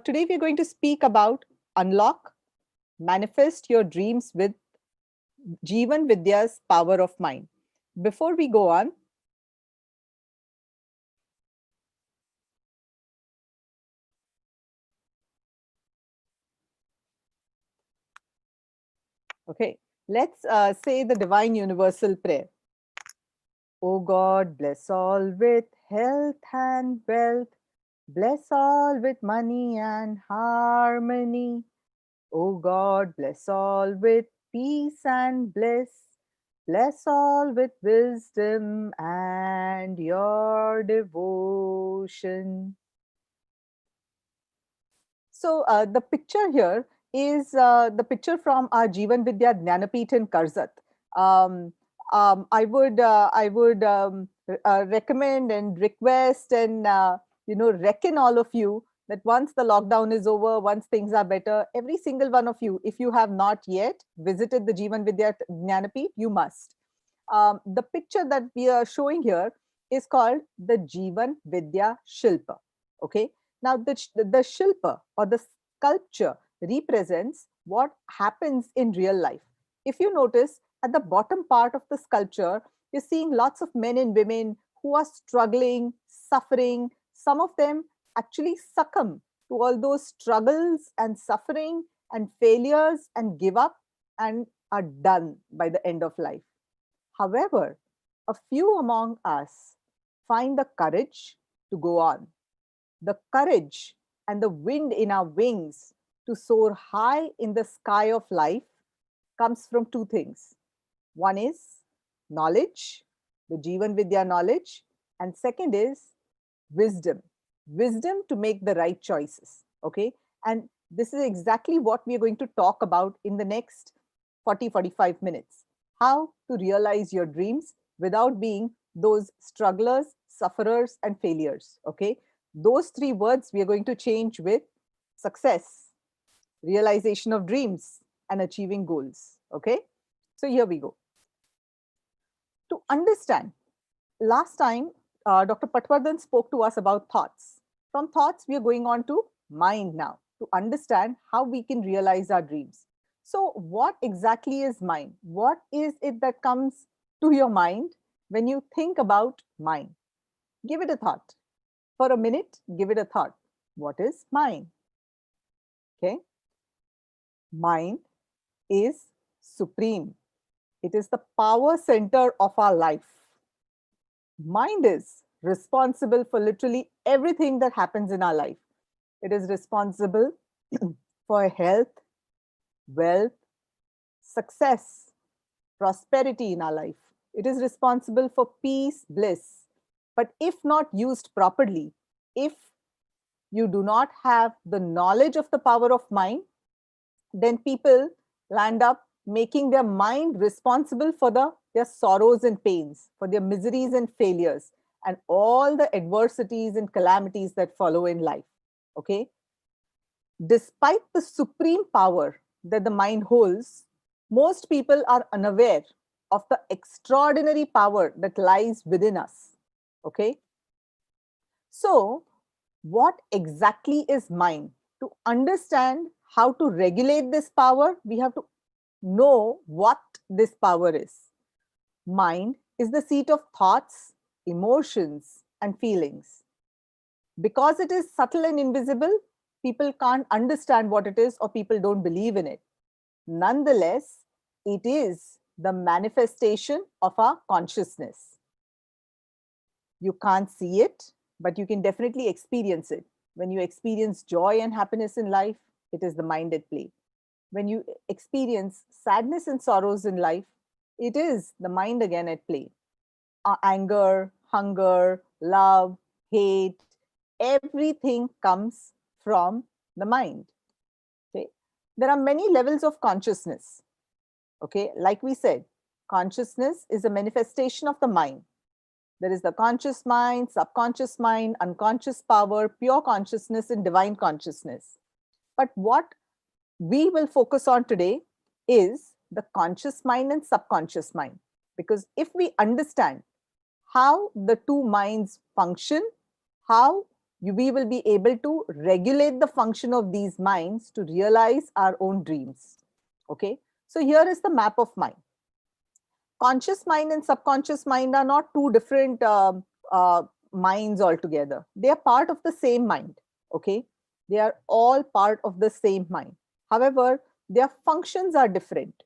Today we're going to speak about unlock, manifest your dreams with Jeevanvidya's power of mind. Before we go on, okay, let's say the divine universal prayer. O God, bless all with health and wealth. Bless all with money and harmony. O God, bless all with peace and bliss. Bless all with wisdom and your devotion. So the picture here is the picture from our Jeevanvidya Jnanapeeth in Karzat. Um, I would recommend and request and reckon all of you that once the lockdown is over, once things are better, every single one of you, if you have not yet visited the Jeevanvidya Jnanapeeth, you must. The picture that we are showing here is called the Jeevan Vidya Shilpa. Okay. Now, the Shilpa or the sculpture represents what happens in real life. If you notice at the bottom part of the sculpture, you're seeing lots of men and women who are struggling, suffering. Some of them actually succumb to all those struggles and suffering and failures and give up and are done by the end of life. However, a few among us find the courage to go on, the courage and the wind in our wings to soar high in the sky of life comes from two things. One is knowledge, the Jeevan Vidya knowledge, and second is wisdom, wisdom to make the right choices. Okay. And this is exactly what we are going to talk about in the next 45 minutes. How to realize your dreams without being those strugglers, sufferers, and failures. Okay. Those three words we are going to change with success, realization of dreams, and achieving goals. Okay. So here we go. To understand, last time Dr. Patwardhan spoke to us about thoughts. From thoughts, we are going on to mind now to understand how we can realize our dreams. So, what exactly is mind? What is it that comes to your mind when you think about mind? Give it a thought. For a minute, give it a thought. What is mind? Okay. Mind is supreme, it is the power center of our life. Mind is responsible for literally everything that happens in our life. It is responsible for health, wealth, success, prosperity in our life. It is responsible for peace, bliss. But if not used properly, if you do not have the knowledge of the power of mind, then people land up making their mind responsible for their sorrows and pains, for their miseries and failures, and all the adversities and calamities that follow in life. Okay. Despite the supreme power that the mind holds, most people are unaware of the extraordinary power that lies within us. Okay. So, what exactly is mind? To understand how to regulate this power, we have to know what this power is. Mind is the seat of thoughts, emotions, and feelings. Because it is subtle and invisible, people can't understand what it is or people don't believe in it. Nonetheless, it is the manifestation of our consciousness. You can't see it, but you can definitely experience it. When you experience joy and happiness in life, it is the mind at play. When you experience sadness and sorrows in life, it is the mind again at play. Anger, hunger, love, hate, everything comes from the mind. Okay. There are many levels of consciousness. Okay. Like we said, consciousness is a manifestation of the mind. There is the conscious mind, subconscious mind, unconscious power, pure consciousness, and divine consciousness. But what we will focus on today is the conscious mind and subconscious mind. Because if we understand how the two minds function, how We will be able to regulate the function of these minds to realize our own dreams. Okay, so here is the map of mind. Conscious mind and subconscious mind are not two different minds altogether. They are part of the same mind. Okay, they are all part of the same mind. However, their functions are different,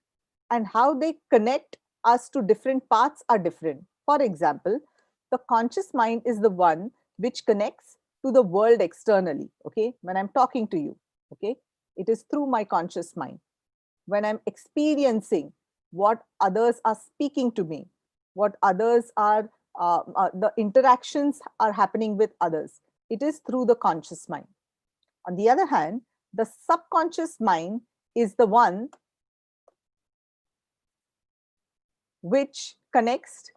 and how they connect us to different paths are different. For example, the conscious mind is the one which connects to the world externally. Okay, when I'm talking to you, okay, it is through my conscious mind. When I'm experiencing what others are speaking to me, what others are, the interactions are happening with others, it is through the conscious mind. On the other hand, the subconscious mind is the one which connects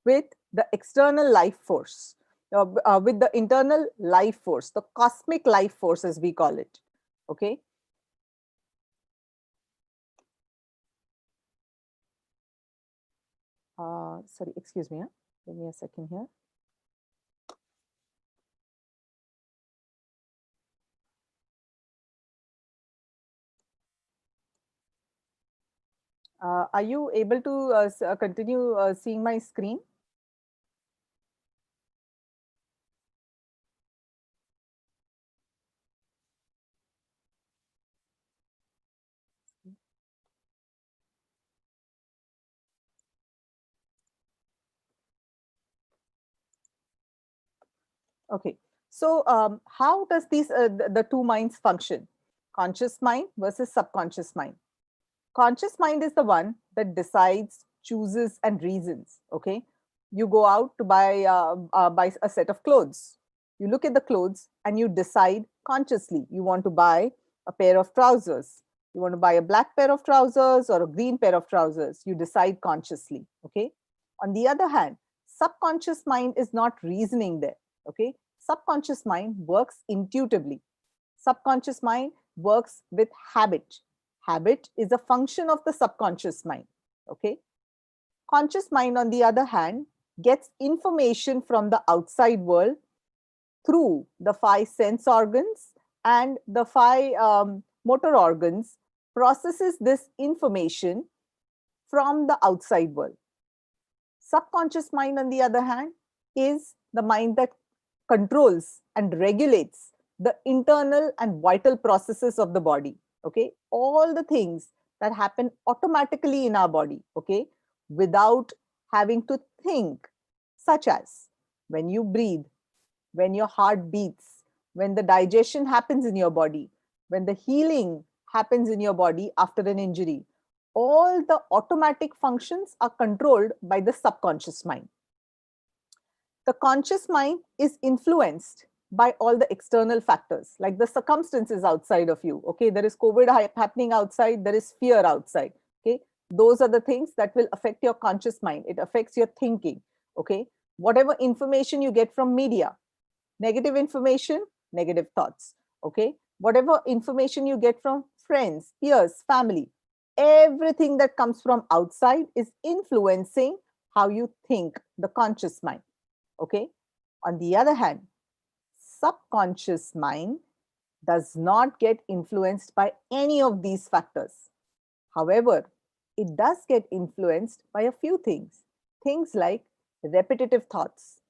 with the external life force, with the internal life force, the cosmic life force, as we call it. Okay. Sorry, excuse me. Huh? Give me a second here. Are you able to continue seeing my screen? Okay. So how does these the two minds function? Conscious mind versus subconscious mind. Conscious mind is the one that decides, chooses, and reasons. Okay. You go out to buy a set of clothes. You look at the clothes and you decide consciously you want to buy a pair of trousers. You want to buy a black pair of trousers or a green pair of trousers. You decide consciously. Okay. On the other hand, subconscious mind is not reasoning there. Okay. Subconscious mind works intuitively. Subconscious mind works with habit. Habit is a function of the subconscious mind. Okay. Conscious mind, on the other hand, gets information from the outside world through the five sense organs, and the five motor organs processes this information from the outside world. Subconscious mind, on the other hand, is the mind that controls and regulates the internal and vital processes of the body. Okay, all the things that happen automatically in our body, okay, without having to think, such as when you breathe, when your heart beats, when the digestion happens in your body, when the healing happens in your body after an injury. All the automatic functions are controlled by the subconscious mind. The conscious mind is influenced by all the external factors, like the circumstances outside of you. Okay, there is COVID happening outside, there is fear outside. Okay, those are the things that will affect your conscious mind. It affects your thinking. Okay, whatever information you get from media, negative information, negative thoughts. Okay, whatever information you get from friends, peers, family, everything that comes from outside is influencing how you think, the conscious mind. Okay. On the other hand, subconscious mind does not get influenced by any of these factors. However, it does get influenced by a few things. Things like repetitive thoughts,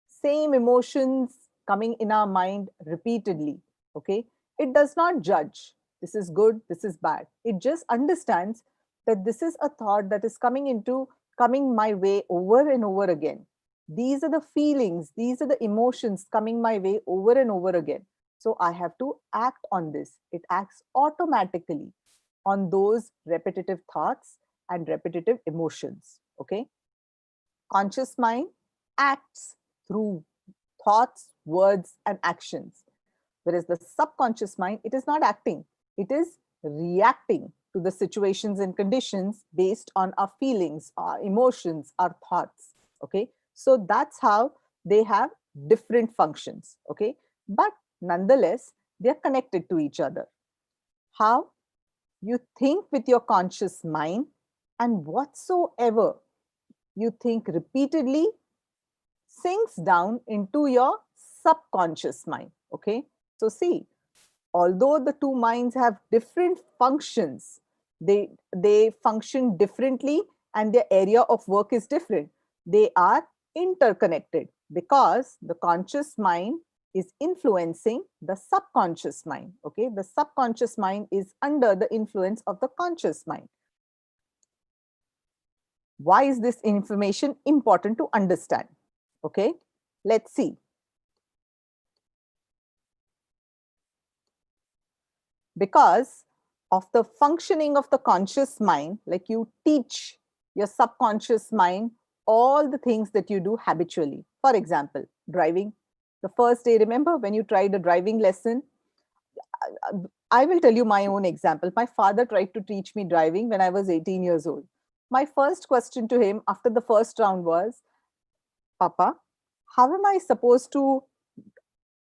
same emotions coming in our mind repeatedly. Okay. It does not judge. This is good, this is bad. It just understands that this is a thought that is coming my way over and over again. These are the feelings, these are the emotions coming my way over and over again. So I have to act on this. It acts automatically on those repetitive thoughts and repetitive emotions. Okay. Conscious mind acts through thoughts, words, and actions. Whereas the subconscious mind, it is not acting, it is reacting to the situations and conditions based on our feelings, our emotions, our thoughts. Okay. So that's how they have different functions. Okay. But nonetheless, they're connected to each other. How? You think with your conscious mind, and whatsoever you think repeatedly sinks down into your subconscious mind. Okay. So see, although the two minds have different functions, they function differently and their area of work is different. They are interconnected because the conscious mind is influencing the subconscious mind. Okay, the subconscious mind is under the influence of the conscious mind. Why is this information important to understand? Okay, let's see. Because of the functioning of the conscious mind, like you teach your subconscious mind all the things that you do habitually. For example, driving. The first day, remember when you tried a driving lesson? I will tell you my own example. My father tried to teach me driving when I was 18 years old. My first question to him after the first round was, Papa, how am I supposed to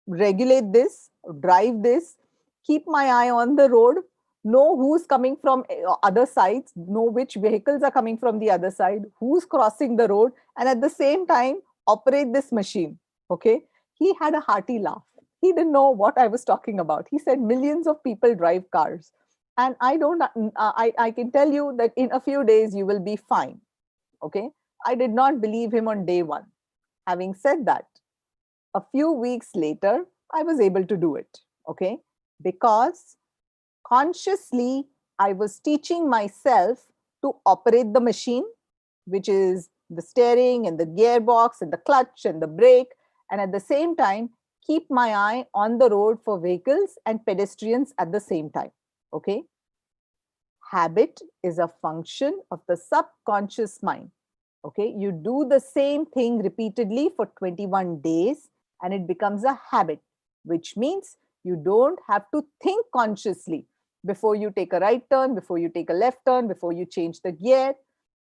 regulate this, drive this, keep my eye on the road, know who's coming from other sides, know which vehicles are coming from the other side, who's crossing the road, and at the same time operate this machine? Okay, he had a hearty laugh. He didn't know what I was talking about. He said millions of people drive cars, and I don't I can tell you that in a few days you will be fine. Okay, I did not believe him on day one. Having said that, a few weeks later, I was able to do it. Okay. Because consciously, I was teaching myself to operate the machine, which is the steering and the gearbox and the clutch and the brake. And at the same time, keep my eye on the road for vehicles and pedestrians at the same time. Okay. Habit is a function of the subconscious mind. Okay, you do the same thing repeatedly for 21 days and it becomes a habit, which means you don't have to think consciously before you take a right turn, before you take a left turn, before you change the gear.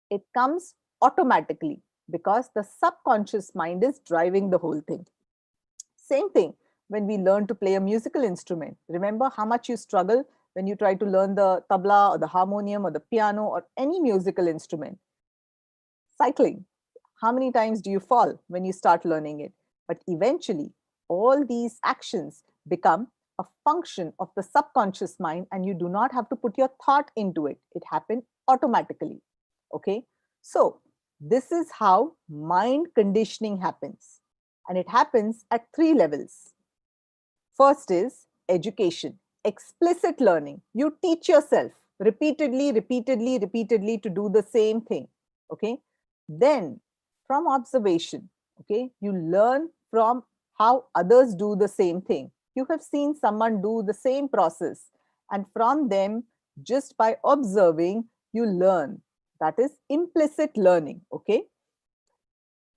It comes automatically because the subconscious mind is driving the whole thing. Same thing when we learn to play a musical instrument. Remember how much you struggle when you try to learn the tabla or the harmonium or the piano or any musical instrument. Cycling, how many times do you fall when you start learning it? But eventually, all these actions become a function of the subconscious mind, and you do not have to put your thought into it. It happens automatically. Okay. So, this is how mind conditioning happens. And it happens at three levels. First is education, explicit learning. You teach yourself repeatedly, repeatedly, repeatedly to do the same thing. Okay. Then, from observation, okay, you learn from how others do the same thing. You have seen someone do the same process, and from them, just by observing, you learn. That is implicit learning. Okay.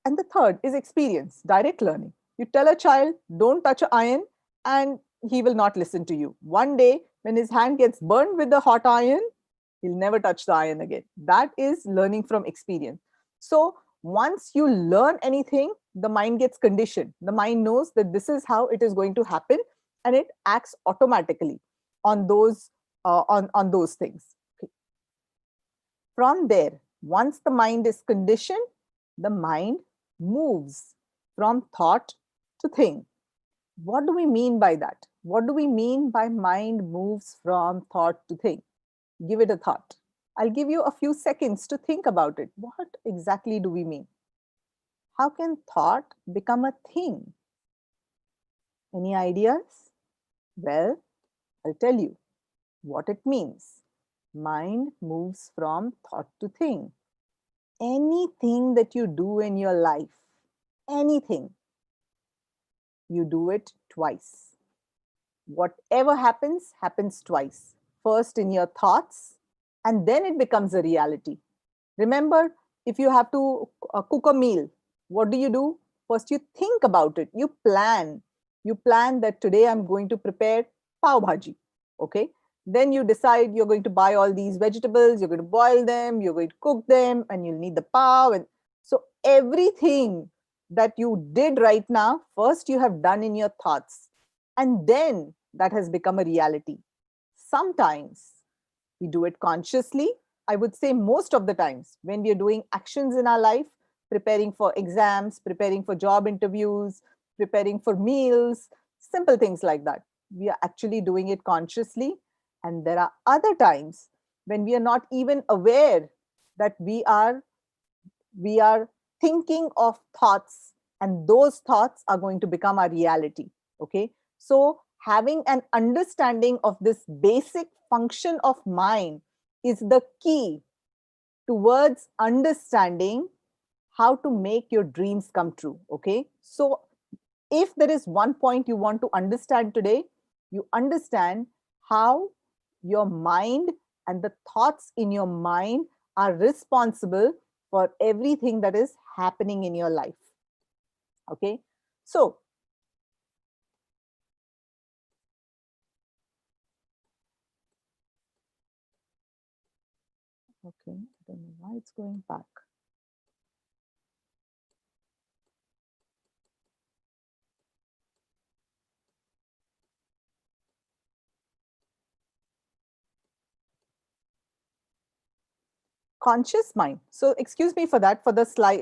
And the third is experience, direct learning. You tell a child, don't touch an iron, and he will not listen to you. One day, when his hand gets burned with the hot iron, he'll never touch the iron again. That is learning from experience. So, once you learn anything, the mind gets conditioned. The mind knows that this is how it is going to happen, and it acts automatically on those things. Okay. From there, once the mind is conditioned, the mind moves from thought to thing. What do we mean by that? What do we mean by mind moves from thought to thing? Give it a thought. I'll give you a few seconds to think about it. What exactly do we mean? How can thought become a thing? Any ideas? Well, I'll tell you what it means. Mind moves from thought to thing. Anything that you do in your life, anything, you do it twice. Whatever happens, happens twice. First in your thoughts, and then it becomes a reality. Remember, if you have to cook a meal, what do? First, you think about it. You plan. You plan that today I'm going to prepare pav bhaji. Okay. Then you decide you're going to buy all these vegetables, you're going to boil them, you're going to cook them, and you'll need the pav. And so everything that you did right now, first you have done in your thoughts, and then that has become a reality. Sometimes we do it consciously. I would say most of the times when we are doing actions in our life, preparing for exams, preparing for job interviews, preparing for meals, simple things like that. We are actually doing it consciously. And there are other times when we are not even aware that we are thinking of thoughts, and those thoughts are going to become our reality. Okay, so having an understanding of this basic function of mind is the key towards understanding how to make your dreams come true. Okay, so if there is one point you want to understand today, you understand how your mind and the thoughts in your mind are responsible for everything that is happening in your life. Okay, so okay, I don't know why it's going back. Conscious mind. So excuse me for that, for the slide,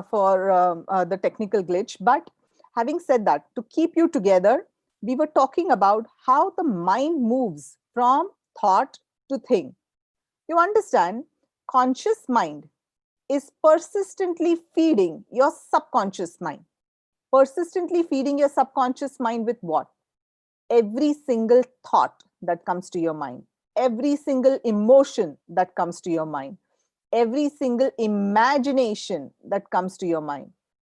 for the technical glitch. But having said that, to keep you together, we were talking about how the mind moves from thought to thing. You understand, conscious mind is persistently feeding your subconscious mind. Persistently feeding your subconscious mind with what? Every single thought that comes to your mind, every single emotion that comes to your mind, every single imagination that comes to your mind.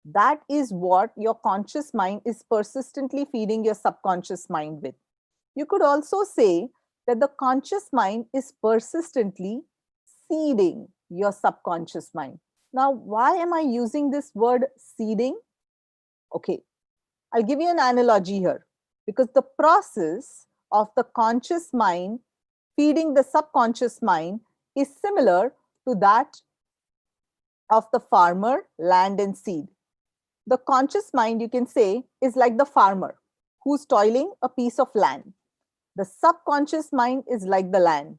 That is what your conscious mind is persistently feeding your subconscious mind with. You could also say that the conscious mind is persistently seeding your subconscious mind. Now, why am I using this word seeding? Okay, I'll give you an analogy here, because the process of the conscious mind feeding the subconscious mind is similar to that of the farmer, land, and seed. The conscious mind, you can say, is like the farmer who's toiling a piece of land. The subconscious mind is like the land,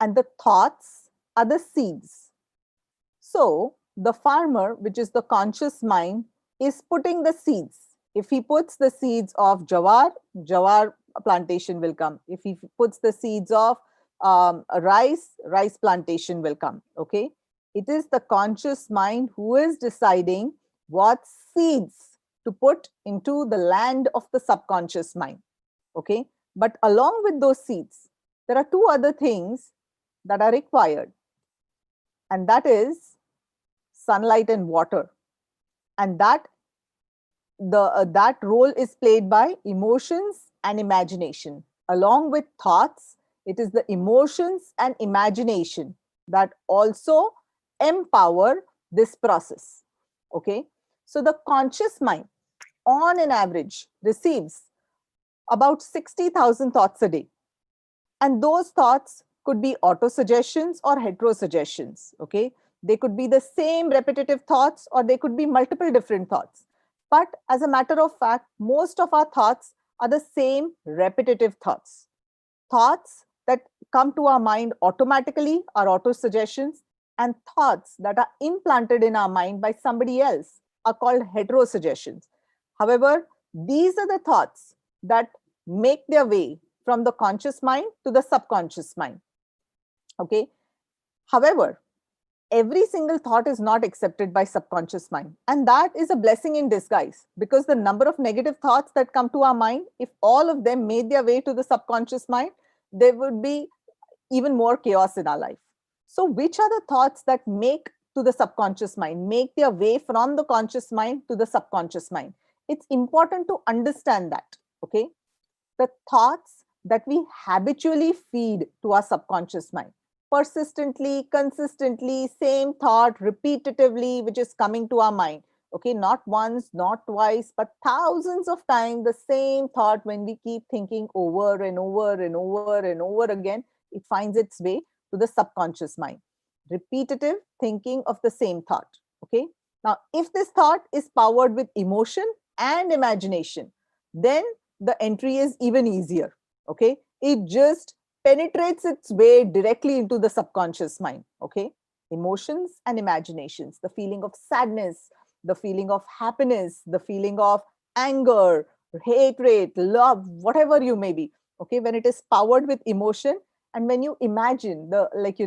and the thoughts are the seeds. So, the farmer, which is the conscious mind, is putting the seeds. If he puts the seeds of jawar, jawar plantation will come. If he puts the seeds of rice, rice plantation will come. Okay, it is the conscious mind who is deciding what seeds to put into the land of the subconscious mind. Okay, but along with those seeds, there are two other things that are required, and that is sunlight and water. And that role is played by emotions and imagination. Along with thoughts, it is the emotions and imagination that also empower this process. Okay, so the conscious mind on an average receives about 60,000 thoughts a day, and those thoughts could be auto suggestions or hetero suggestions. Okay, they could be the same repetitive thoughts, or they could be multiple different thoughts. But as a matter of fact, most of our thoughts are the same repetitive thoughts. Thoughts that come to our mind automatically are auto suggestions, and thoughts that are implanted in our mind by somebody else are called hetero suggestions. However, these are the thoughts that make their way from the conscious mind to the subconscious mind. Okay, however, every single thought is not accepted by subconscious mind, and that is a blessing in disguise, because the number of negative thoughts that come to our mind, if all of them made their way to the subconscious mind, there would be even more chaos in our life. So which are the thoughts that make to the subconscious mind, make their way from the conscious mind to the subconscious mind? It's important to understand that. Okay, the thoughts that we habitually feed to our subconscious mind, persistently, consistently, same thought repetitively, which is coming to our mind. Okay, not once, not twice, but thousands of times the same thought. When we keep thinking over and over and over and over again, it finds its way to the subconscious mind. Repetitive thinking of the same thought. Okay, now if this thought is powered with emotion and imagination, then the entry is even easier. Okay, it just penetrates its way directly into the subconscious mind. Okay, emotions and imaginations, the feeling of sadness, the feeling of happiness, the feeling of anger, hatred, love, whatever you may be. Okay, when it is powered with emotion, and when you imagine the, like,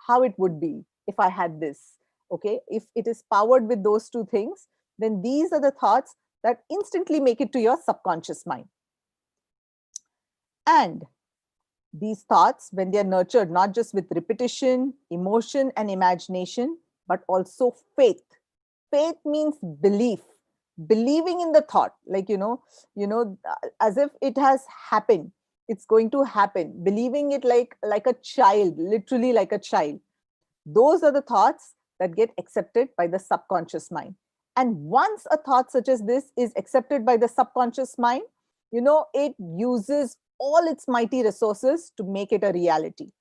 how it would be if I had this. Okay, if it is powered with those two things, then these are the thoughts that instantly make it to your subconscious mind. And these thoughts, when they are nurtured not just with repetition, emotion, and imagination, but also faith. Faith means belief, believing in the thought, like, as if it has happened. It's going to happen. Believing it like a child, literally like a child. Those are the thoughts that get accepted by the subconscious mind. And once a thought such as this is accepted by the subconscious mind, it uses all its mighty resources to make it a reality.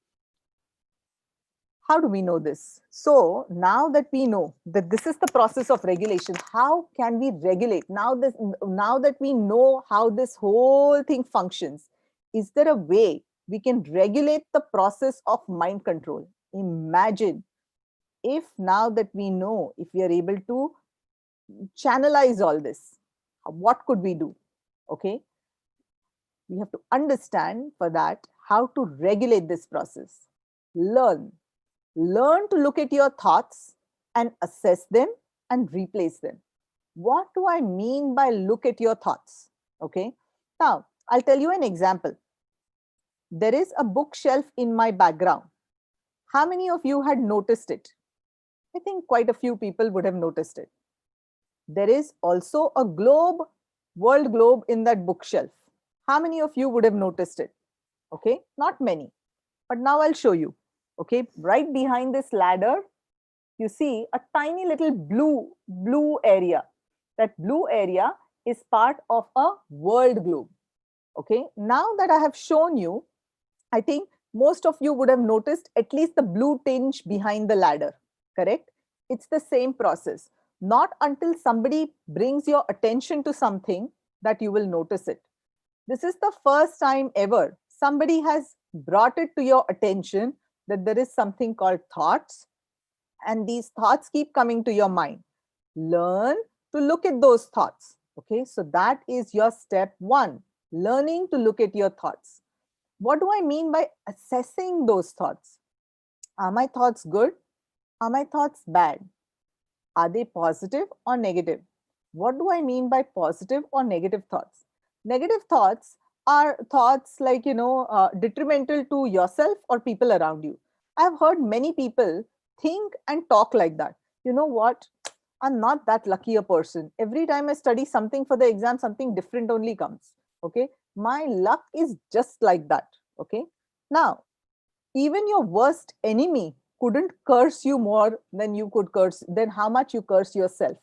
How do we know this? So now that we know that this is the process of regulation, how can we regulate? Now that we know how this whole thing functions, is there a way we can regulate the process of mind control? Imagine if, now that we know, if we are able to channelize all this, what could we do? Okay, we have to understand for that how to regulate this process. Learn to look at your thoughts and assess them and replace them. What do I mean by look at your thoughts? Okay, now I'll tell you an example. There is a bookshelf in my background. How many of you had noticed it? I think quite a few people would have noticed it. There is also a globe, world globe, in that bookshelf. How many of you would have noticed it? Okay, not many, but now I'll show you. Okay, right behind this ladder, you see a tiny little blue area. That blue area is part of a world globe. Okay, now that I have shown you, I think most of you would have noticed at least the blue tinge behind the ladder, correct? It's the same process. Not until somebody brings your attention to something that you will notice it. This is the first time ever somebody has brought it to your attention that there is something called thoughts, and these thoughts keep coming to your mind. Learn to look at those thoughts. Okay, so that is your step one, learning to look at your thoughts. What do I mean by assessing those thoughts? Are my thoughts good? Are my thoughts bad? Are they positive or negative? What do I mean by positive or negative thoughts? Negative thoughts are thoughts like, detrimental to yourself or people around you. I've heard many people think and talk like that. You know what? I'm not that lucky a person. Every time I study something for the exam, something different only comes. Okay. My luck is just like that. Okay. Now, even your worst enemy couldn't curse you more than you could curse, than how much you curse yourself.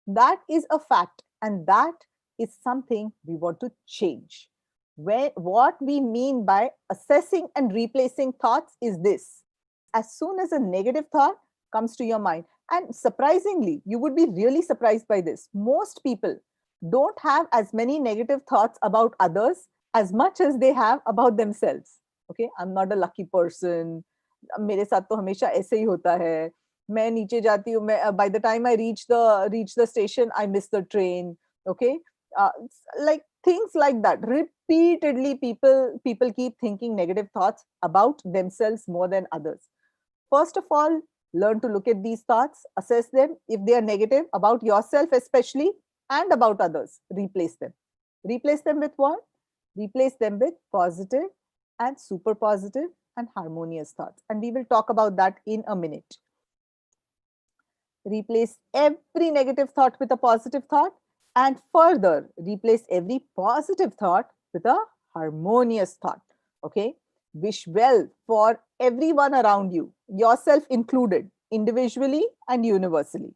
That is a fact, and that is something we want to change. What we mean by assessing and replacing thoughts is this: as soon as a negative thought comes to your mind, and surprisingly, you would be really surprised by this, most people don't have as many negative thoughts about others as much as they have about themselves. Okay, I'm not a lucky person, मेरे साथ तो हमेशा ऐसे ही होता है, मैं नीचे जाती हूँ, मैं by the time I reach the station, I miss the train. Okay, uh, like things like that. Repeatedly, people keep thinking negative thoughts about themselves more than others. First of all, learn to look at these thoughts, assess them. If they are negative about yourself, especially, and about others, replace them. Replace them with what? Replace them with positive and super positive and harmonious thoughts. And we will talk about that in a minute. Replace every negative thought with a positive thought, and further replace every positive thought with a harmonious thought. Okay, wish well for everyone around you, yourself included, individually and universally.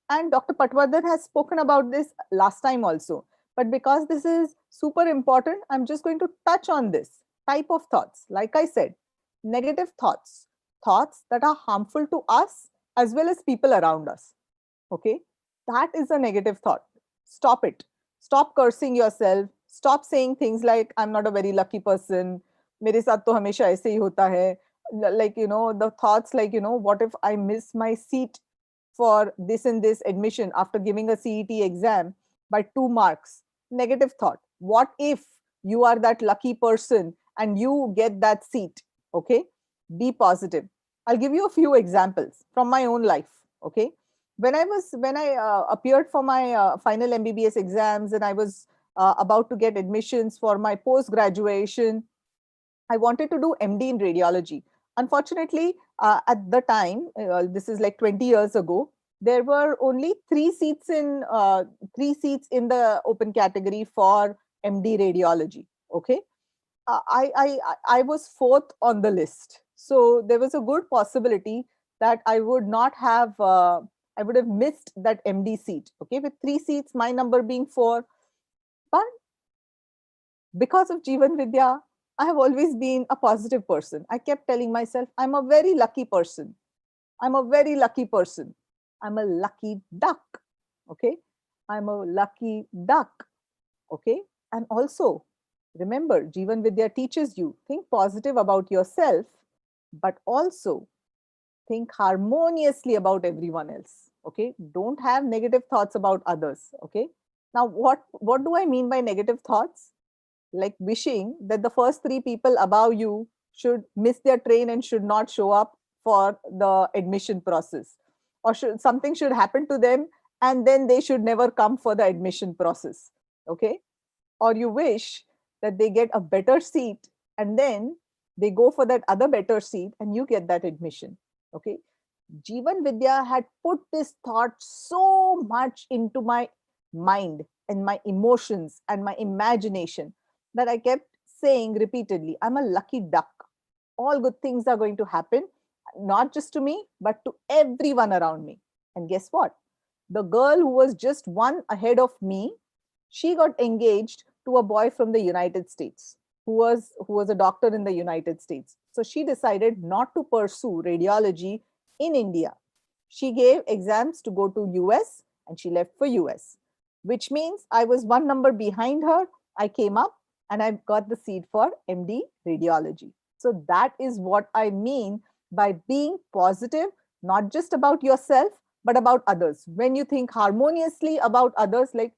And Dr. Patwardhan has spoken about this last time also, but because this is super important, I'm just going to touch on this type of thoughts. Like I said, negative thoughts, thoughts that are harmful to us as well as people around us. Okay, that is a negative thought. Stop it. Stop cursing yourself. Stop saying things like, I'm not a very lucky person, मेरे साथ तो हमेशा ऐसे ही होता है. Like, the thoughts like, what if I miss my seat for this and this admission after giving a CET exam? by 2 marks. Negative thought. What if you are that lucky person and you get that seat? Okay, be positive. I'll give you a few examples from my own life. Okay, when I appeared for my final MBBS exams, and I was about to get admissions for my post graduation, I wanted to do MD in radiology. Unfortunately, at the time, this is like 20 years ago, there were only three seats in the open category for MD radiology. Okay, I was fourth on the list, so there was a good possibility that I would have missed that MD seat. Okay, with three seats, my number being four, but because of Jeevan Vidya, I have always been a positive person. I kept telling myself, I'm a very lucky person. I'm a very lucky person. I'm a lucky duck. Okay. I'm a lucky duck. Okay. And also, remember, Jeevan Vidya teaches you think positive about yourself, but also think harmoniously about everyone else. Okay. Don't have negative thoughts about others. Okay. Now, what do I mean by negative thoughts? Like wishing that the first three people above you should miss their train and should not show up for the admission process, or something should happen to them and then they should never come for the admission process. Okay, or you wish that they get a better seat and then they go for that other better seat and you get that admission. Okay, Jeevan Vidya had put this thought so much into my mind and my emotions and my imagination that I kept saying repeatedly, I'm a lucky duck. All good things are going to happen, not just to me, but to everyone around me. And guess what? The girl who was just one ahead of me, she got engaged to a boy from the United States who was a doctor in the United States. So she decided not to pursue radiology in India. She gave exams to go to US and she left for US, which means I was one number behind her. I came up and I got the seat for MD radiology. So that is what I mean by being positive, not just about yourself, but about others. When you think harmoniously about others, like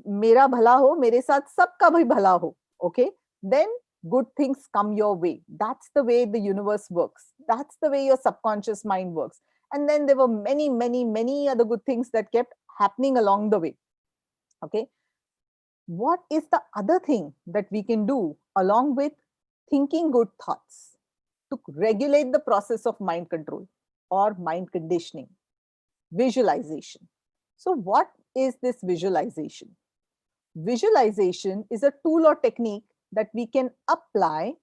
मेरा भला हो मेरे साथ सबका भी भला हो, okay, then good things come your way. That's the way the universe works. That's the way your subconscious mind works. And then there were many other good things that kept happening along the way. Okay, what is the other thing that we can do along with thinking good thoughts to regulate the process of mind control or mind conditioning? Visualization. So what is this visualization? Visualization is a tool or technique that we can apply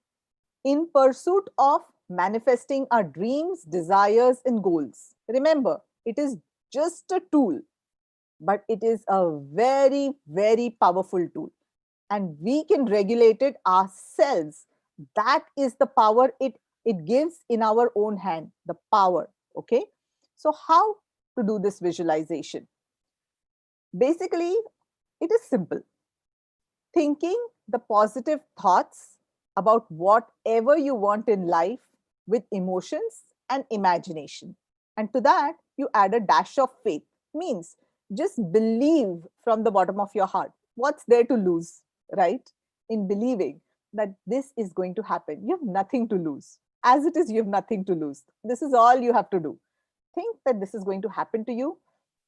in pursuit of manifesting our dreams, desires, and goals. Remember, it is just a tool, but it is a very powerful tool, and we can regulate it ourselves. That is the power it gives in our own hand, the power. Okay, so how to do this visualization? Basically, it is simple. Thinking the positive thoughts about whatever you want in life with emotions and imagination. And to that, you add a dash of faith. Means just believe from the bottom of your heart. What's there to lose, right? In believing that this is going to happen, you have nothing to lose. As it is, you have nothing to lose. This is all you have to do. Think that this is going to happen to you.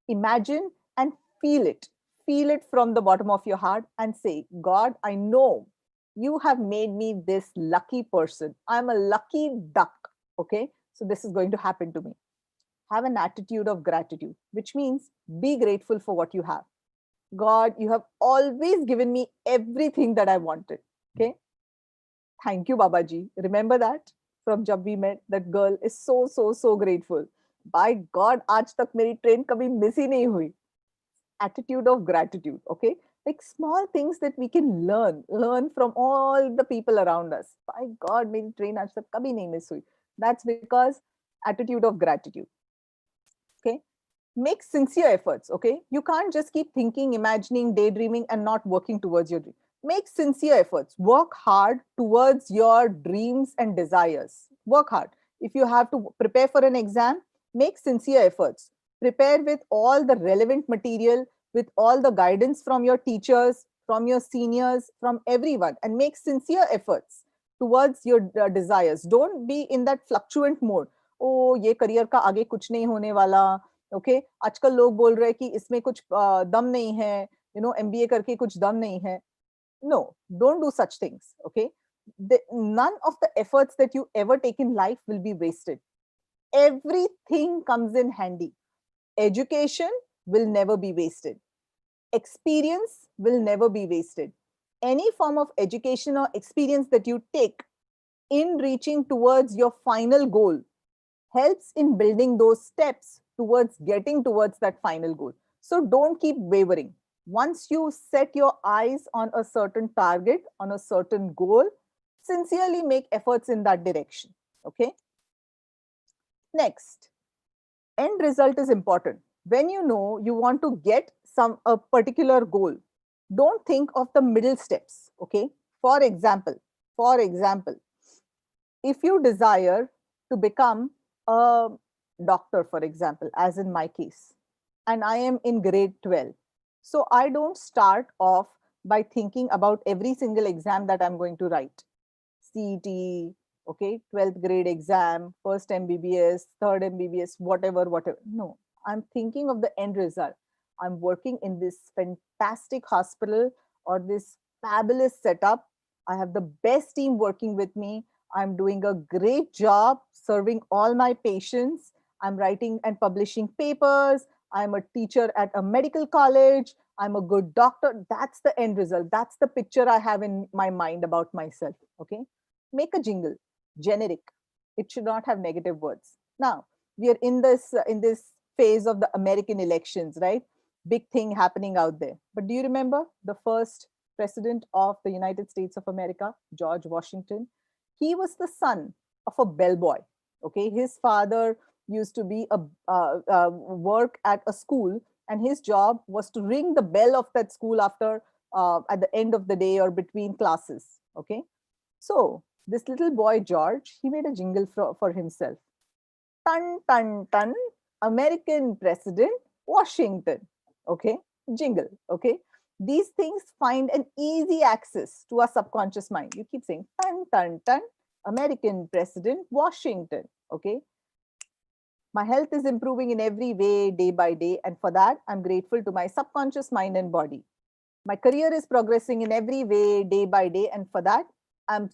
Imagine and feel it. Feel it from the bottom of your heart and say, God, I know you have made me this lucky person. I'm a lucky duck. Okay, so this is going to happen to me. Have an attitude of gratitude, which means be grateful for what you have. God, you have always given me everything that I wanted. Okay, thank you, Babaji. Remember that from Jab We Met? That girl is so grateful. By God, आज तक मेरी train कभी miss ही नहीं हुई. Attitude of gratitude. Okay, like small things that we can learn from all the people around us. By God, मेरी train आज तक कभी नहीं मिस हुई. That's because attitude of gratitude. Okay, make sincere efforts. Okay, you can't just keep thinking, imagining, daydreaming and not working towards your dream. Make sincere efforts. Work hard towards your dreams and desires. Work hard. If you have to prepare for an exam, make sincere efforts. Prepare with all the relevant material. with all the guidance from your teachers, from your seniors, from everyone, and make sincere efforts towards your desires. Don't be in that fluctuant mode. Oh, ये career का आगे कुछ नहीं होने वाला. Okay, आजकल लोग बोल रहे हैं कि इसमें कुछ दम नहीं है. MBA करके कुछ दम नहीं है. No, don't do such things. Okay, none of the efforts that you ever take in life will be wasted. Everything comes in handy. Education will never be wasted. Experience will never be wasted. Any form of education or experience that you take in reaching towards your final goal helps in building those steps towards getting towards that final goal. So don't keep wavering. Once you set your eyes on a certain target, on a certain goal, sincerely make efforts in that direction. Okay. Next, end result is important. When you know you want to get a particular goal, don't think of the middle steps. Okay. For example, if you desire to become a doctor, for example, as in my case, and I am in grade 12, so I don't start off by thinking about every single exam that I'm going to write. CET, okay, 12th grade exam, first MBBS, third MBBS, whatever. No, I'm thinking of the end result. I'm working in this fantastic hospital or this fabulous setup. I have the best team working with me. I'm doing a great job serving all my patients. I'm writing and publishing papers. I'm a teacher at a medical college. I'm a good doctor. That's the end result. That's the picture I have in my mind about myself. Okay. Make a jingle, generic. It should not have negative words. Now, we are in this phase of the American elections, right? Big thing happening out there. But do you remember the first president of the United States of America, George Washington? He was the son of a bellboy. Okay, his father used to be a work at a school, and his job was to ring the bell of that school after at the end of the day or between classes. Okay, so this little boy George, he made a jingle for himself. Tan tan tan, American President Washington. Okay, jingle. Okay, these things find an easy access to our subconscious mind. You keep saying tan tan tan, American President Washington. Okay, my health is improving in every way day by day, and for that I'm grateful to my subconscious mind and body. My career is progressing in every way day by day, and for that I'm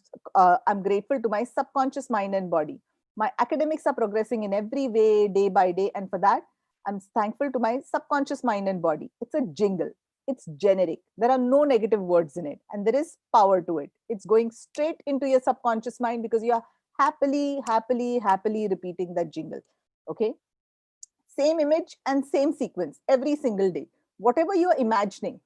grateful to my subconscious mind and body. My academics are progressing in every way day by day, and for that I'm thankful to my subconscious mind and body. It's a jingle. It's generic. There are no negative words in it, and there is power to it. It's going straight into your subconscious mind because you are happily repeating that jingle. Okay. Same image and same sequence every single day. Whatever you are imagining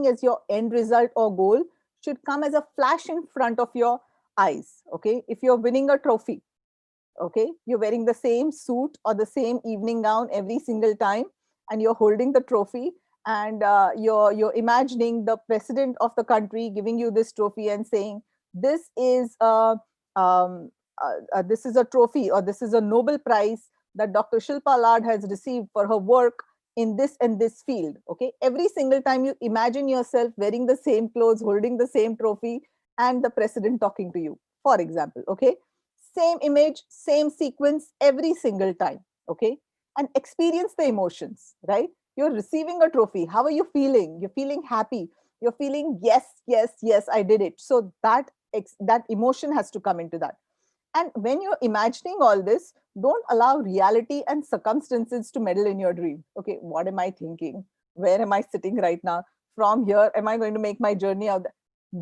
as your end result or goal should come as a flash in front of your eyes. Okay. If you're winning a trophy, okay, you're wearing the same suit or the same evening gown every single time, and you're holding the trophy, and you're imagining the president of the country giving you this trophy and saying, this is um, this is a trophy, or this is a Nobel Prize that Dr. Shilpa Lad has received for her work in this and this field. Okay, every single time you imagine yourself wearing the same clothes, holding the same trophy, and the president talking to you, for example. Okay, same image, same sequence every single time. Okay, and experience the emotions, right? You're receiving a trophy. How are you feeling? You're feeling happy. You're feeling, yes, I did it. So that emotion has to come into that. And when you're imagining all this, don't allow reality and circumstances to meddle in your dream. Okay, what am I thinking? Where am I sitting right now? From here, am I going to make my journey out there?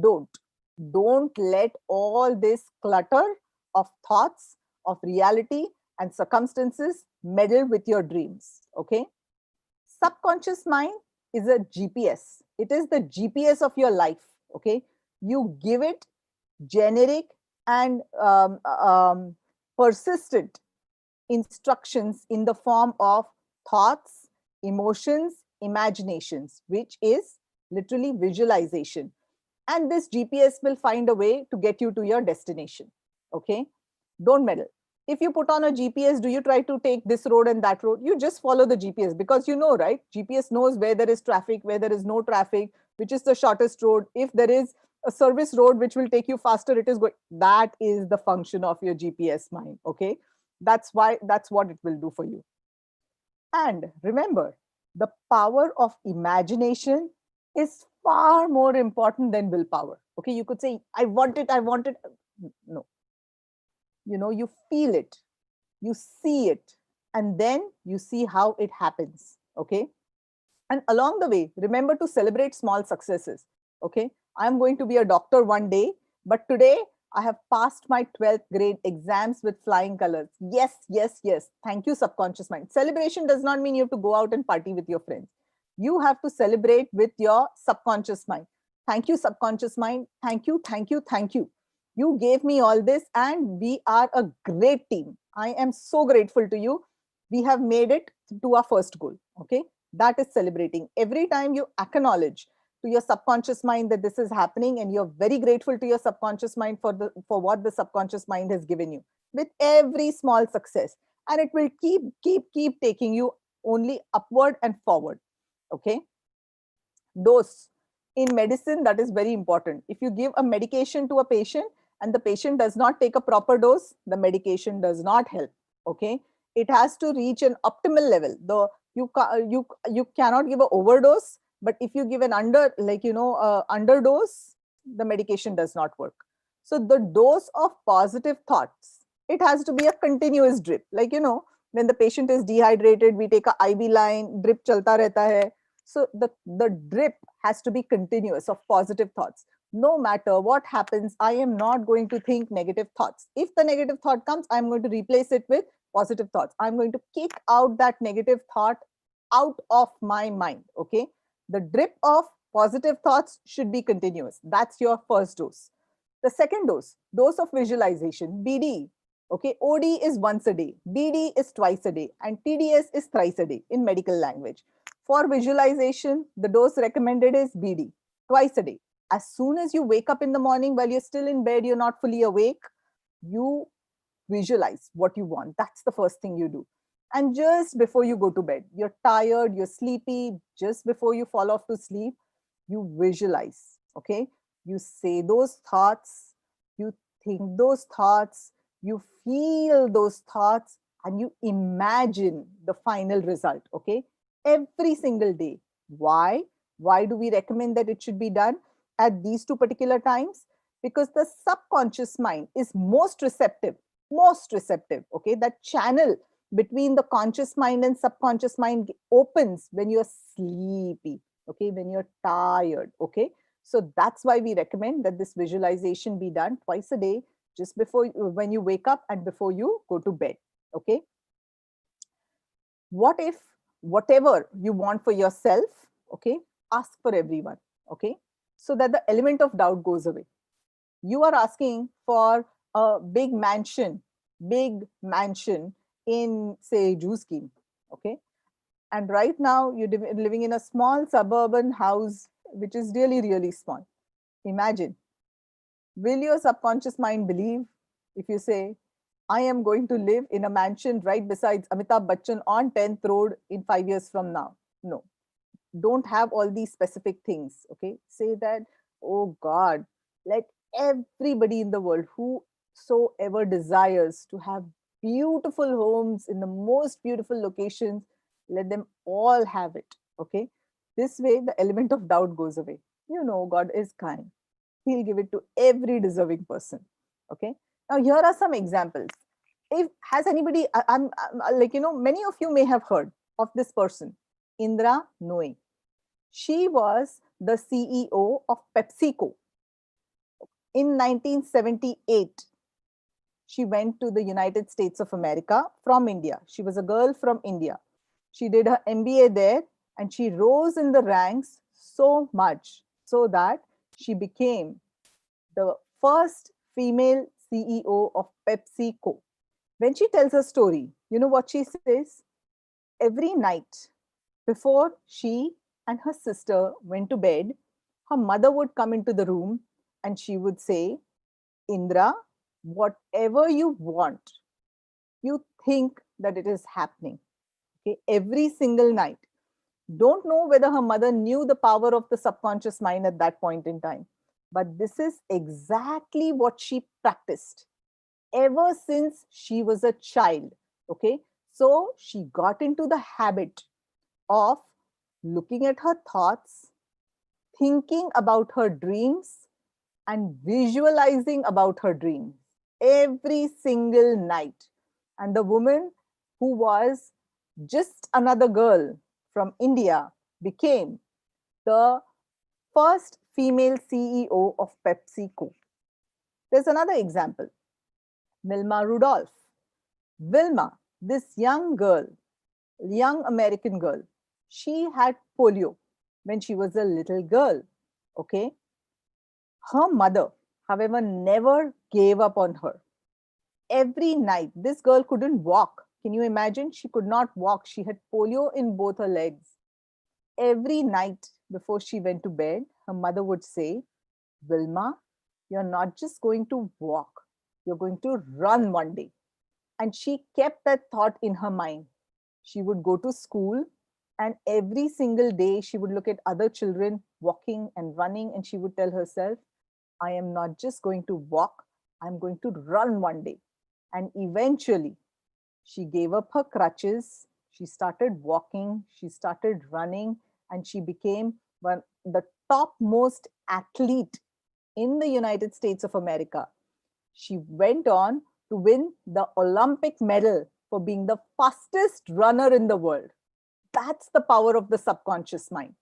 Don't let all this clutter of thoughts, of reality and circumstances meddle with your dreams. Okay. Subconscious mind is a GPS. It is the GPS of your life. Okay. You give it generic and persistent instructions in the form of thoughts, emotions, imaginations, which is literally visualization. And this GPS will find a way to get you to your destination. Okay. Don't meddle. If you put on a GPS, do you try to take this road and that road? You just follow the GPS because you know, right? GPS knows where there is traffic, where there is no traffic, which is the shortest road. If there is a service road which will take you faster, it is going. That is the function of your GPS mind. Okay. That's what it will do for you. And remember, the power of imagination is far more important than willpower. Okay. You could say, I want it, I want it. No, you feel it, you see it, and then you see how it happens. Okay. And along the way, remember to celebrate small successes. Okay. I'm going to be a doctor one day, but today I have passed my 12th grade exams with flying colors. Yes, yes, yes. Thank you, subconscious mind. Celebration does not mean you have to go out and party with your friends. You have to celebrate with your subconscious mind. Thank you, subconscious mind. Thank you, thank you, thank you. You gave me all this, and we are a great team. I am so grateful to you. We have made it to our first goal. Okay. That is celebrating. Every time you acknowledge to your subconscious mind that this is happening, and you're very grateful to your subconscious mind for what the subconscious mind has given you with every small success, and it will keep taking you only upward and forward. Okay. Dose. In medicine, that is very important. If you give a medication to a patient and the patient does not take a proper dose, the medication does not help. Okay. It has to reach an optimal level. You cannot give an overdose, but if you give an underdose, the medication does not work. So the dose of positive thoughts, it has to be a continuous drip. When the patient is dehydrated, we take a IV line, drip chalta rehta hai. So the drip has to be continuous of positive thoughts. No matter what happens, I am not going to think negative thoughts. If the negative thought comes, I'm going to replace it with positive thoughts. I'm going to kick out that negative thought out of my mind. Okay. The drip of positive thoughts should be continuous. That's your first dose. The second dose of visualization, BD. Okay. OD is once a day, BD is twice a day, and TDS is thrice a day in medical language. For visualization, the dose recommended is BD, twice a day. As soon as you wake up in the morning, while you're still in bed, you're not fully awake, you visualize what you want. That's the first thing you do. And just before you go to bed, you're tired, you're sleepy, just before you fall off to sleep, you visualize. Okay. You say those thoughts, you think those thoughts, you feel those thoughts, and you imagine the final result. Okay. Every single day. Why? Why do we recommend that it should be done at these two particular times? Because the subconscious mind is most receptive. Okay. That channel between the conscious mind and subconscious mind opens when you're sleepy. Okay. When you're tired. Okay. So that's why we recommend that this visualization be done twice a day, just before when you wake up and before you go to bed. Okay. What if whatever you want for yourself, okay, ask for everyone. Okay. So that the element of doubt goes away. You are asking for a big mansion in, say, Juice Scheme. Okay. And right now you're living in a small suburban house, which is really, really small. Imagine, will your subconscious mind believe if you say, I am going to live in a mansion right beside Amitabh Bachchan on 10th Road in 5 years from now? No. Don't have all these specific things. Okay. Say that, oh God, let everybody in the world whosoever desires to have beautiful homes in the most beautiful locations, let them all have it. Okay. This way, the element of doubt goes away. God is kind. He'll give it to every deserving person. Okay. Now, here are some examples. If has anybody, many of you may have heard of this person, Indra Nooyi. She was the CEO of PepsiCo. In 1978, she went to the United States of America from India. She was a girl from India. She did her MBA there, and she rose in the ranks so much so that she became the first female CEO of PepsiCo. When she tells her story, you know what she says? Every night before she and her sister went to bed, her mother would come into the room and she would say, Indra, whatever you want, You think that it is happening, okay, every single night. Don't know whether her mother knew the power of the subconscious mind at that point in time, but this is exactly what she practiced ever since she was a child. Okay, so she got into the habit of looking at her thoughts, thinking about her dreams, and visualizing about her dreams every single night. And the woman who was just another girl from India became the first female CEO of PepsiCo. There's another example, Wilma Rudolph. Wilma, this young girl, young American girl, she had polio when she was a little girl. Okay. Her mother, however, never gave up on her. Every night, this girl couldn't walk. Can you imagine? She could not walk. She had polio in both her legs. Every night before she went to bed, her mother would say, Wilma, you're not just going to walk, you're going to run one day. And she kept that thought in her mind. She would go to school, and every single day she would look at other children walking and running, and she would tell herself, I am not just going to walk, I'm going to run one day. And eventually, she gave up her crutches, she started walking, she started running, and she became the topmost athlete in the United States of America. She went on to win the Olympic medal for being the fastest runner in the world. That's the power of the subconscious mind.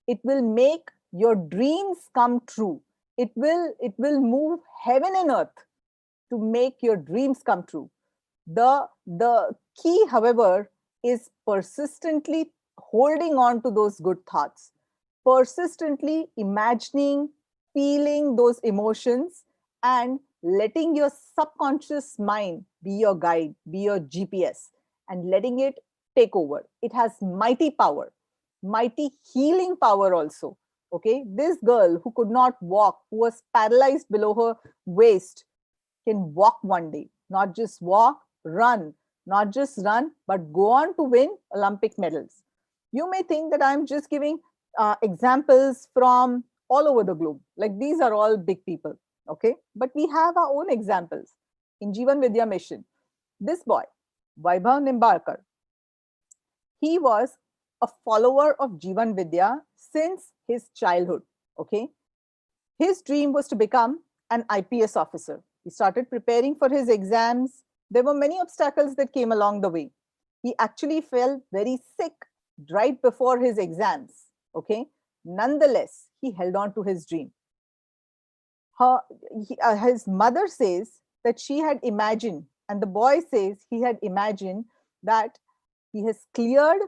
It will make your dreams come true. It will move heaven and earth to make your dreams come true. The key, however, is persistently holding on to those good thoughts, persistently imagining, feeling those emotions, and letting your subconscious mind be your guide, be your GPS, and letting it take over. It has mighty power, mighty healing power also. Okay, this girl who could not walk, who was paralyzed below her waist, can walk one day, not just walk, run, not just run, but go on to win Olympic medals. You may think that I'm just giving examples from all over the globe, like these are all big people, okay? But we have our own examples. In Jeevanvidya mission, this boy, Vaibhav Nimbarkar, he was a follower of Jeevanvidya since his childhood, okay? His dream was to become an IPS officer. He started preparing for his exams. There were many obstacles that came along the way. He actually fell very sick right before his exams. Okay. Nonetheless, he held on to his dream. Her, his mother says that she had imagined, and the boy says he had imagined that he has cleared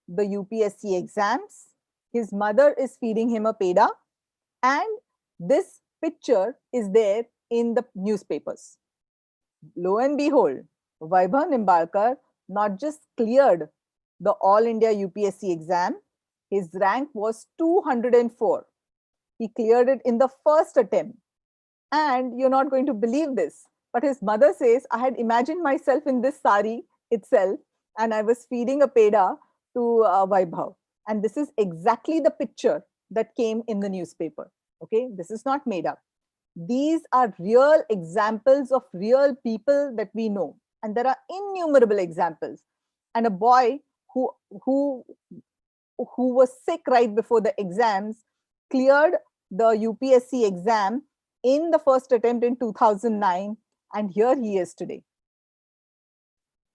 the UPSC exams. His mother is feeding him a peda, and this picture is there in the newspapers. Lo and behold, Vaibhav Nimbarkar not just cleared the All India UPSC exam, his rank was 204. He cleared it in the first attempt. And you're not going to believe this, but his mother says, I had imagined myself in this sari itself, and I was feeding a peda to Vaibhav. And this is exactly the picture that came in the newspaper. Okay, this is not made up. These are real examples of real people that we know, and there are innumerable examples. And a boy who who who was sick right before the exams cleared the UPSC exam in the first attempt in 2009, and here he is today.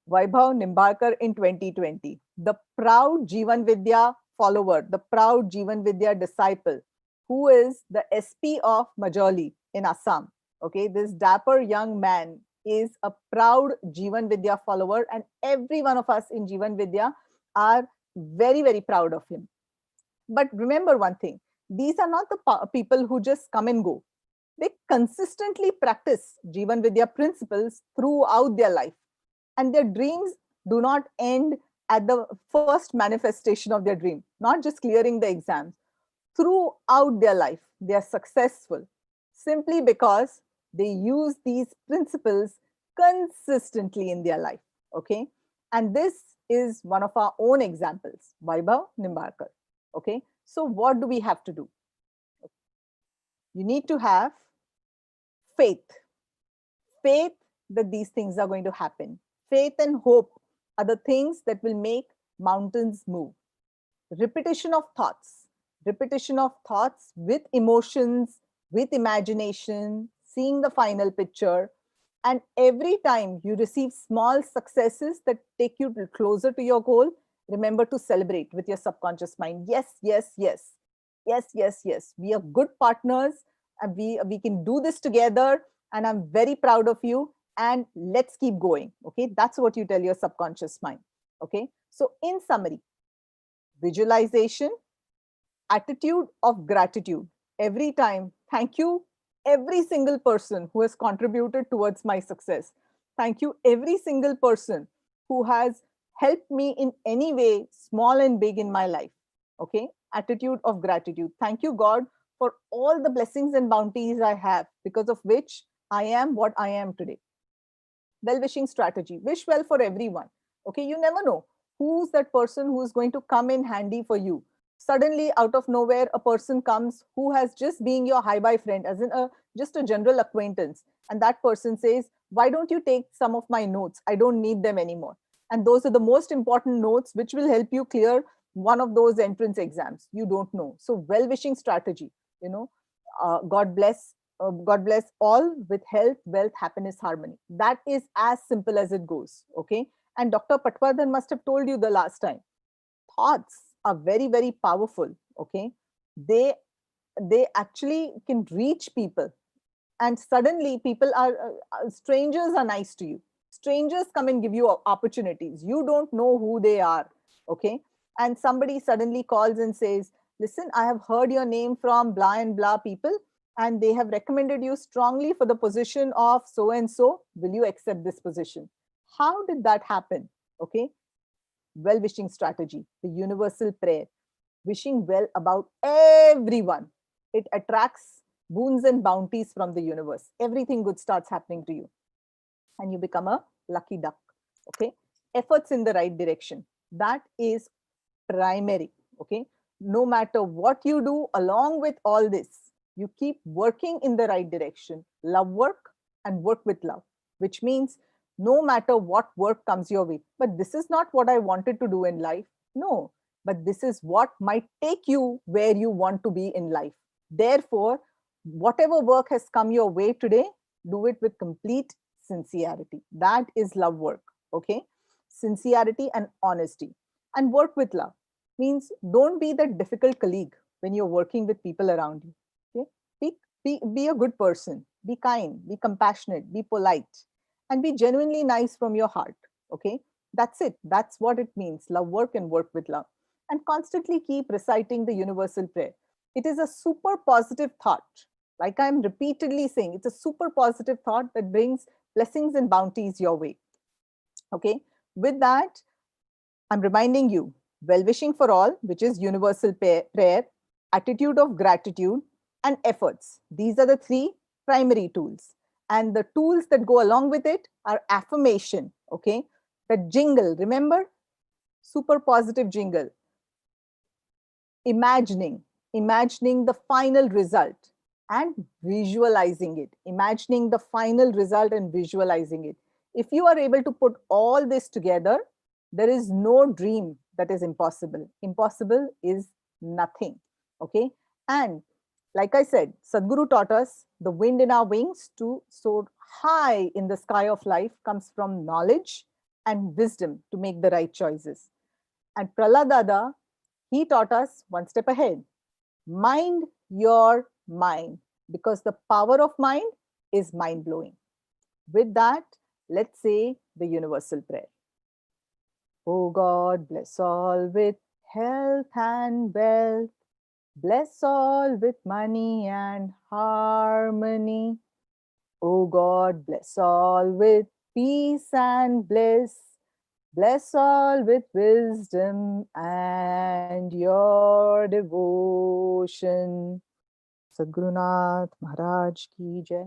Vaibhav Nimbarkar in 2020, the proud Jeevanvidya follower, the proud Jeevanvidya disciple, who is the SP of Majoli in Assam. Okay, this dapper young man is a proud Jeevanvidya follower, and every one of us in Jeevanvidya are very, very proud of him. But remember one thing, these are not the people who just come and go. They consistently practice Jeevanvidya principles throughout their life, and their dreams do not end at the first manifestation of their dream, not just clearing the exams. Throughout their life, they are successful simply because they use these principles consistently in their life. Okay. And this is one of our own examples, Vaibhav Nimbarkar. Okay. So what do we have to do? You need to have faith, faith that these things are going to happen. Faith and hope are the things that will make mountains move. Repetition of thoughts with emotions, with imagination, seeing the final picture. And every time you receive small successes that take you closer to your goal, remember to celebrate with your subconscious mind. Yes, yes, yes. Yes, yes, yes. We are good partners and we can do this together. And I'm very proud of you. And let's keep going. Okay. That's what you tell your subconscious mind. Okay. So, in summary, visualization, attitude of gratitude. Every time, thank you, every single person who has contributed towards my success. Thank you, every single person who has helped me in any way, small and big, in my life. Okay, attitude of gratitude. Thank you, God, for all the blessings and bounties I have, because of which I am what I am today. Well wishing strategy. Wish well for everyone. Okay, you never know who's that person who's going to come in handy for you. Suddenly, out of nowhere, a person comes who has just been your hi bye friend, as in a just a general acquaintance, and that person says, "Why don't you take some of my notes? I don't need them anymore." And those are the most important notes which will help you clear one of those entrance exams. You don't know. So, well wishing strategy. You know, God bless all with health, wealth, happiness, harmony. That is as simple as it goes. Okay. And Dr. Patwardhan must have told you the last time. Thoughts are very, very powerful. Okay. They they actually can reach people, and suddenly people are strangers are nice to you. Strangers come and give you opportunities. You don't know who they are. Okay. And somebody suddenly calls and says, "Listen, I have heard your name from blah and blah people, and they have recommended you strongly for the position of so and so. Will you accept this position?" How did that happen? Okay. Well wishing strategy, the universal prayer, wishing well about everyone. It attracts boons and bounties from the universe. Everything good starts happening to you, and you become a lucky duck. Okay. Efforts in the right direction. That is primary. Okay. No matter what you do along with all this, you keep working in the right direction. Love work and work with love, which means no matter what work comes your way, but this is not what I wanted to do in life. No, but this is what might take you where you want to be in life. Therefore, whatever work has come your way today, do it with complete sincerity. That is love work. Okay. Sincerity and honesty. And work with love means don't be that difficult colleague when you're working with people around you. Okay. Be a good person, be kind, be compassionate, be polite, and be genuinely nice from your heart. Okay. That's it. That's what it means. Love work and work with love. And constantly keep reciting the universal prayer. It is a super positive thought. Like I'm repeatedly saying, it's a super positive thought that brings blessings and bounties your way. Okay. With that, I'm reminding you, well wishing for all, which is universal prayer, attitude of gratitude, and efforts. These are the three primary tools. And the tools that go along with it are affirmation. Okay. The jingle, remember? Super positive jingle. Imagining the final result and visualizing it. Imagining the final result and visualizing it. If you are able to put all this together, there is no dream that is impossible. Impossible is nothing. Okay. And like I said, Sadhguru taught us the wind in our wings to soar high in the sky of life comes from knowledge and wisdom to make the right choices. And Praladada, he taught us one step ahead. Mind your mind, because the power of mind is mind blowing. With that, let's say the universal prayer. Oh God, bless all with health and wealth. Bless all with money and harmony. Oh God, bless all with peace and bliss. Bless all with wisdom and your devotion. Sadhgurunath Maharaj ki jai.